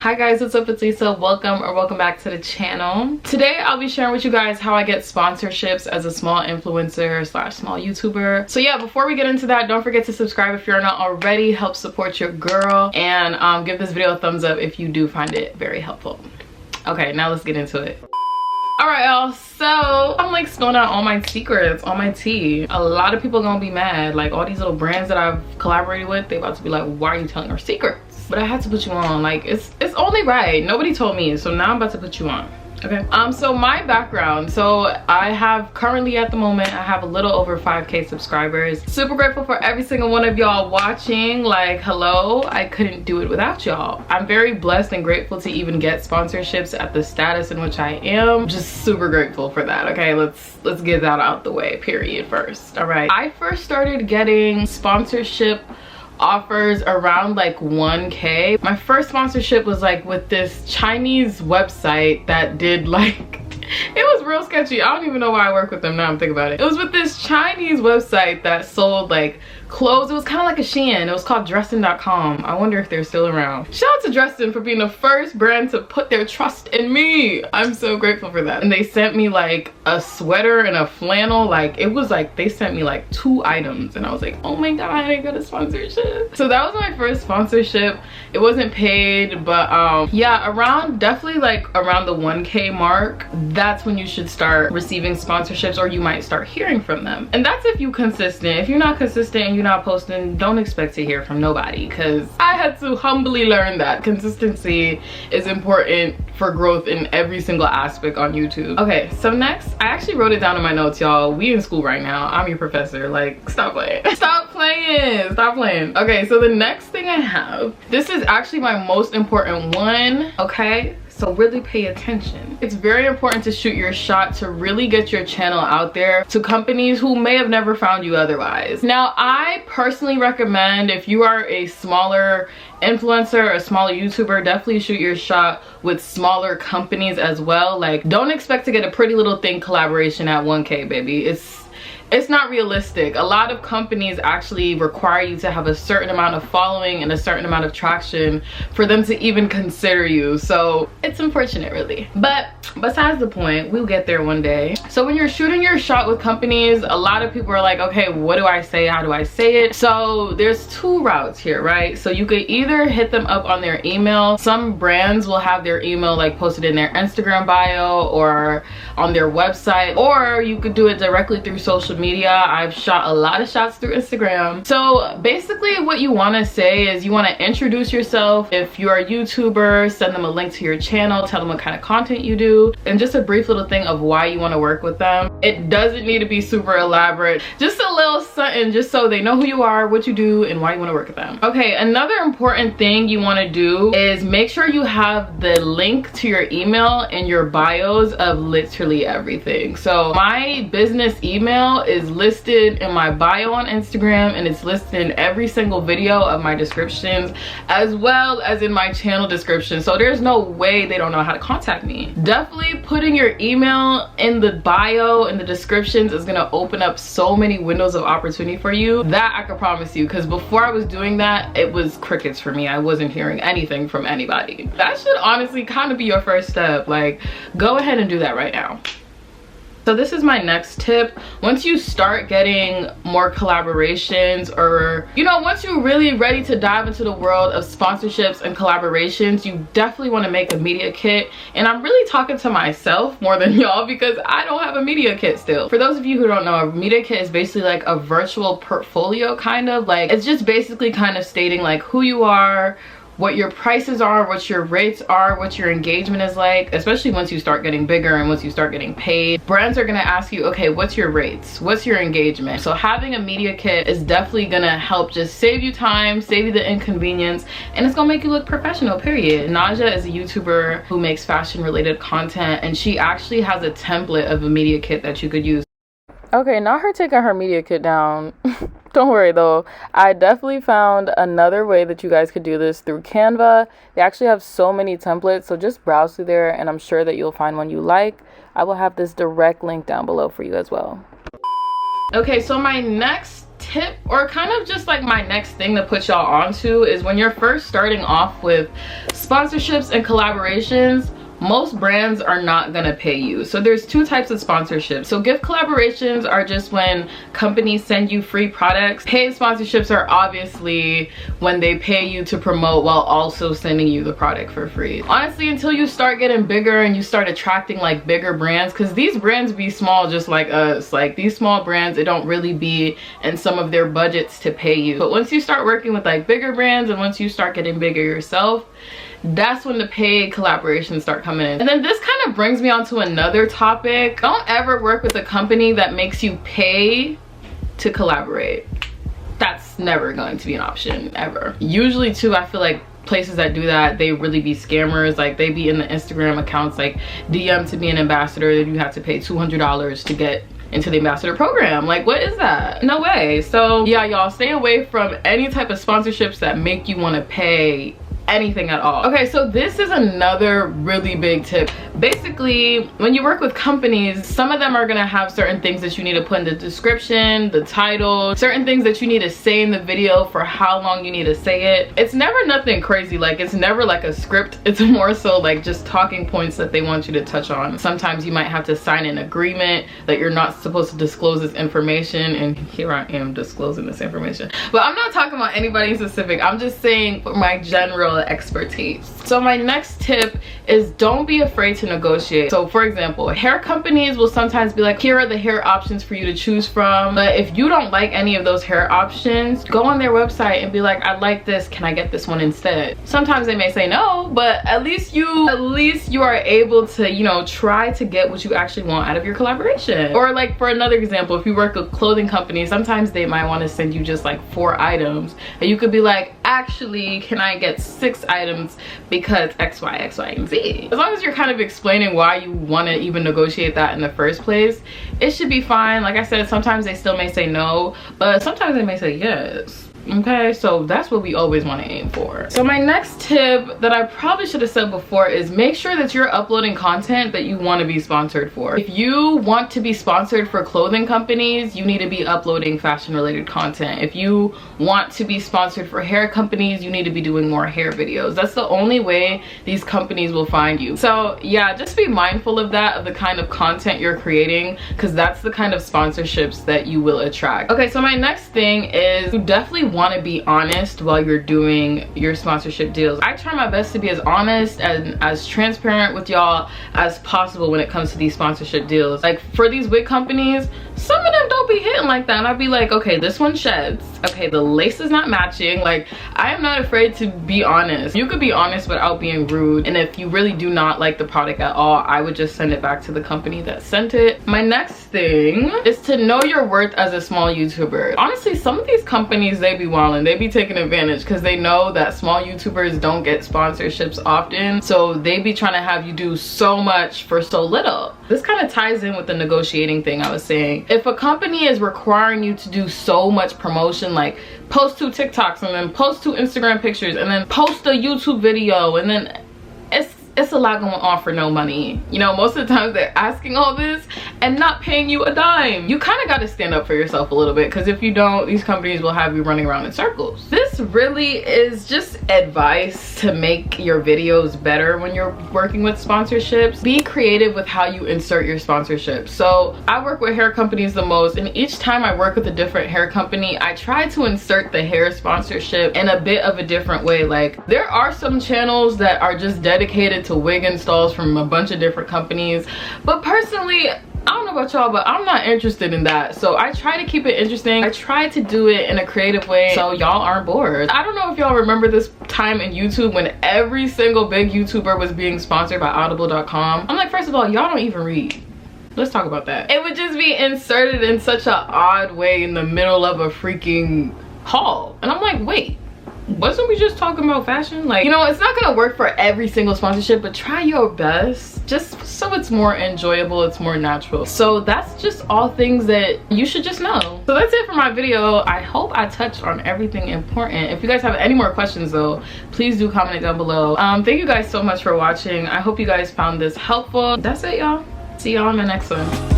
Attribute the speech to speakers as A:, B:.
A: Hi guys, what's up? It's Lisa. Welcome back to the channel. Today I'll be sharing with you guys how I get sponsorships as a small influencer slash small YouTuber. So yeah, before we get into that, don't forget to subscribe if you're not already. Help support your girl, and give this video a thumbs up if you do find it very helpful. Okay, now let's get into it. Alright y'all, so I'm like spilling out all my secrets, all my tea. A lot of people gonna be mad. Like all these little brands that I've collaborated with, they about to be like, why are you telling our secrets? But I had to put you on. Like it's only right. Nobody told me, so now I'm about to put you on. Okay, so my background, so I have currently at the moment I have a little over 5k subscribers. Super grateful for every single one of y'all watching. Like hello, I couldn't do it without y'all. I'm very blessed and grateful to even get sponsorships at the status in which I am. Just super grateful for that. Okay, let's get that out the way, period, first. All right, I first started getting sponsorship offers around like 1k. My first sponsorship was like with this Chinese website that did like it was real sketchy. I don't even know why I work with them now I'm thinking about it. It was with this Chinese website that sold like clothes. It was kind of like a Shein. It was called Dresden.com. I wonder if they're still around. Shout out to Dresden for being the first brand to put their trust in me. I'm so grateful for that. And they sent me like a sweater and a flannel. Like it was like they sent me like 2 items and I was like, oh my god, I got a sponsorship. So that was my first sponsorship. It wasn't paid, but yeah, definitely like around the 1k mark, that's when you should start receiving sponsorships, or you might start hearing from them. And that's if you're consistent. If you're not consistent and you're not posting, don't expect to hear from nobody, because I had to humbly learn that consistency is important for growth in every single aspect on YouTube. Okay, so next, I actually wrote it down in my notes, y'all. We in school right now. I'm your professor. Like, stop playing. Stop playing. Stop playing. Okay, so the next thing I have, this is actually my most important one, okay? So really pay attention. It's very important to shoot your shot to really get your channel out there to companies who may have never found you otherwise. Now, I personally recommend if you are a smaller influencer, a smaller YouTuber, definitely shoot your shot with smaller companies as well. Like, don't expect to get a Pretty Little Thing collaboration at 1k, baby. It's not realistic. A lot of companies actually require you to have a certain amount of following and a certain amount of traction for them to even consider you. So it's unfortunate, really. But besides the point, we'll get there one day. So when you're shooting your shot with companies, a lot of people are like, okay, what do I say? How do I say it? So there's 2 routes here, right? So you could either hit them up on their email. Some brands will have their email like posted in their Instagram bio or on their website, or you could do it directly through social media. I've shot a lot of shots through Instagram. So basically what you want to say is you want to introduce yourself. If you're a YouTuber, send them a link to your channel, tell them what kind of content you do, and just a brief little thing of why you want to work with them. It doesn't need to be super elaborate, just a little something just so they know who you are, what you do, and why you want to work with them. Okay, another important thing you want to do is make sure you have the link to your email in your bios of literally everything. So my business email is listed in my bio on Instagram, and it's listed in every single video of my descriptions, as well as in my channel description. So there's no way they don't know how to contact me. Definitely putting your email in the bio, in the descriptions, is gonna open up so many windows of opportunity for you. That I can promise you, because before I was doing that, it was crickets for me. I wasn't hearing anything from anybody. That should honestly kind of be your first step. Like, go ahead and do that right now. So this is my next tip. Once you start getting more collaborations, or once you're really ready to dive into the world of sponsorships and collaborations, you definitely want to make a media kit. And I'm really talking to myself more than y'all, because I don't have a media kit still. For those of you who don't know, a media kit is basically like a virtual portfolio, kind of. Like, it's just basically kind of stating like who you are, what your prices are, what your rates are, what your engagement is like, especially once you start getting bigger and once you start getting paid. Brands are gonna ask you, okay, what's your rates? What's your engagement? So having a media kit is definitely gonna help just save you time, save you the inconvenience, and it's gonna make you look professional, period. Naja is a YouTuber who makes fashion related content, and she actually has a template of a media kit that you could use. Okay, not her taking her media kit down. Don't worry though, I definitely found another way that you guys could do this through Canva. They actually have so many templates, so just browse through there and I'm sure that you'll find one you like. I will have this direct link down below for you as well. Okay, so my next tip, or kind of just like my next thing to put y'all onto, is when you're first starting off with sponsorships and collaborations, most brands are not gonna pay you. So there's two types of sponsorships. So gift collaborations are just when companies send you free products. Paid sponsorships are obviously when they pay you to promote while also sending you the product for free. Honestly, until you start getting bigger and you start attracting like bigger brands, because these brands be small just like us. Like these small brands, it don't really be in some of their budgets to pay you. But once you start working with like bigger brands and once you start getting bigger yourself, that's when the paid collaborations start coming in. And then this kind of brings me on to another topic. Don't ever work with a company that makes you pay to collaborate. That's never going to be an option, ever. Usually too, I feel like places that do that, they really be scammers. Like they be in the Instagram accounts like DM to be an ambassador, you have to pay $200 to get into the ambassador program. Like what is that? No way. So yeah, y'all, stay away from any type of sponsorships that make you want to pay anything at all. Okay, so this is another really big tip. Basically, when you work with companies, some of them are gonna have certain things that you need to put in the description, the title, certain things that you need to say in the video for how long you need to say it. It's never nothing crazy. Like it's never like a script. It's more so like just talking points that they want you to touch on. Sometimes you might have to sign an agreement that you're not supposed to disclose this information, and here I am disclosing this information. But I'm not talking about anybody specific. I'm just saying for my general expertise. So my next tip is don't be afraid to negotiate. So for example, hair companies will sometimes be like, here are the hair options for you to choose from, but if you don't like any of those hair options, go on their website and be like, I like this, can I get this one instead? Sometimes they may say no, but at least you are able to, you know, try to get what you actually want out of your collaboration. Or like for another example, if you work with clothing companies, sometimes they might want to send you just like 4 items, and you could be like, actually, can I get 6 items because X, Y, and Z? As long as you're kind of explaining why you want to even negotiate that in the first place, it should be fine. Like I said, sometimes they still may say no, but sometimes they may say yes. Okay, so that's what we always want to aim for. So my next tip that I probably should have said before is make sure that you're uploading content that you want to be sponsored for. If you want to be sponsored for clothing companies, you need to be uploading fashion related content. If you want to be sponsored for hair companies, you need to be doing more hair videos. That's the only way these companies will find you. So yeah, just be mindful of that, of the kind of content you're creating, because that's the kind of sponsorships that you will attract. Okay, so my next thing is you definitely want to be honest while you're doing your sponsorship deals. I try my best to be as honest and as transparent with y'all as possible when it comes to these sponsorship deals. Like for these wig companies, some of them don't be hitting like that, and I'd be like, okay, this one sheds, okay, the lace is not matching. Like I am not afraid to be honest. You could be honest without being rude, and if you really do not like the product at all, I would just send it back to the company that sent it. My next thing is to know your worth as a small YouTuber. Honestly, some of these companies, they be wilding, they be taking advantage because they know that small YouTubers don't get sponsorships often, so they be trying to have you do so much for so little. This kind of ties in with the negotiating thing I was saying. If a company is requiring you to do so much promotion, like post 2 TikToks and then post 2 Instagram pictures and then post a YouTube video, and then it's a lot going on for no money. You know, most of the time they're asking all this and not paying you a dime. You kind of got to stand up for yourself a little bit, because if you don't, these companies will have you running around in circles. This really is just advice to make your videos better when you're working with sponsorships. Be creative with how you insert your sponsorships. So I work with hair companies the most, and each time I work with a different hair company, I try to insert the hair sponsorship in a bit of a different way. Like there are some channels that are just dedicated to wig installs from a bunch of different companies, but personally, I don't know about y'all, but I'm not interested in that. So I try to keep it interesting. I try to do it in a creative way so y'all aren't bored. I don't know if y'all remember this time in YouTube when every single big YouTuber was being sponsored by audible.com. I'm like, first of all, y'all don't even read. Let's talk about that. It would just be inserted in such an odd way in the middle of a freaking haul, and I'm like, wait, wasn't we just talking about fashion? Like, you know, it's not gonna work for every single sponsorship, but try your best just so it's more enjoyable, it's more natural. So that's just all things that you should just know. So that's it for my video. I hope I touched on everything important. If you guys have any more questions though, please do comment it down below. Thank you guys so much for watching. I hope you guys found this helpful. That's it, y'all. See y'all in the next one.